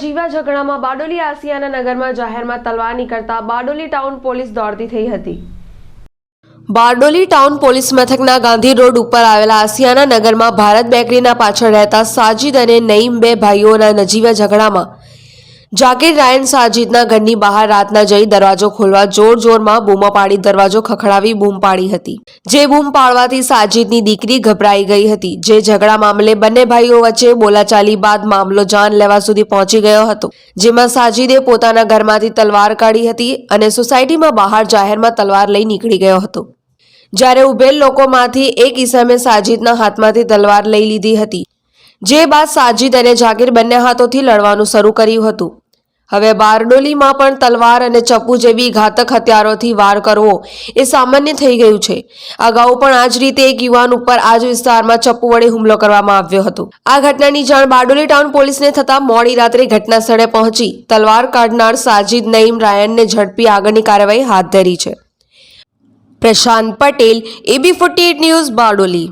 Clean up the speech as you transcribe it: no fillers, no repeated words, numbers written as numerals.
નજીવા ઝઘડામાં બારડોલી આસિયાના નગરમાં જાહેરમાં તલવાર નીકળતા બારડોલી ટાઉન પોલીસ દોડતી થઈ હતી। બારડોલી ટાઉન પોલીસ મથકના ગાંધી રોડ ઉપર આવેલા આસિયાના નગરમાં ભારત બેકરીના પાછળ રહેતા સાજિદ અને નઈમ બે ભાઈઓના નજીવા ઝઘડામાં જાકીર રાયન સાજિદના ઘરની બહાર રાતના જઈ દરવાજો ખોલવા જોરમાં બૂમો પાડી દરવાજો ખખડાવી બૂમ પાડી હતી, જે બૂમ પાડવાથી સાજિદની દીકરી ગભરાઈ ગઈ હતી। જે ઝઘડા મામલે બંને ભાઈઓ વચ્ચે બોલાચાલી બાદ મામલો જાન લેવા સુધી પહોંચી ગયો હતો, જેમાં સાજિદે પોતાના ઘરમાંથી તલવાર કાઢી હતી અને સોસાયટીમાં બહાર જાહેરમાં તલવાર લઈ નીકળી ગયો હતો। જ્યારે ઉભેલ લોકોમાંથી એક ઈસમે સાજિદના હાથમાંથી તલવાર લઈ લીધી હતી, જે બાદ સાજિદ અને જાકીર બંને હાથોથી લડવાનું શરૂ કર્યું હતું। હવે બારડોલીમાં પણ તલવાર અને ચપ્પુ જેવી ઘાતક હથિયારોથી વાર કરવો એ સામાન્ય થઈ ગયું છે। અગાઉ પણ આ જ રીતે એક યુવાન ઉપર આ જ વિસ્તારમાં ચપ્પુ વડે હુમલો કરવામાં આવ્યો હતો। આ ઘટનાની જાણ બારડોલી ટાઉન પોલીસને થતાં મોડી રાત્રે ઘટના સ્થળે પહોંચી તલવાર કાઢનાર સાજિદ નઈમ રાયનને ઝડપી આગળની કાર્યવાહી હાથ ધરી છે। પ્રશાંત પટેલ, AB48 ન્યૂઝ, બારડોલી।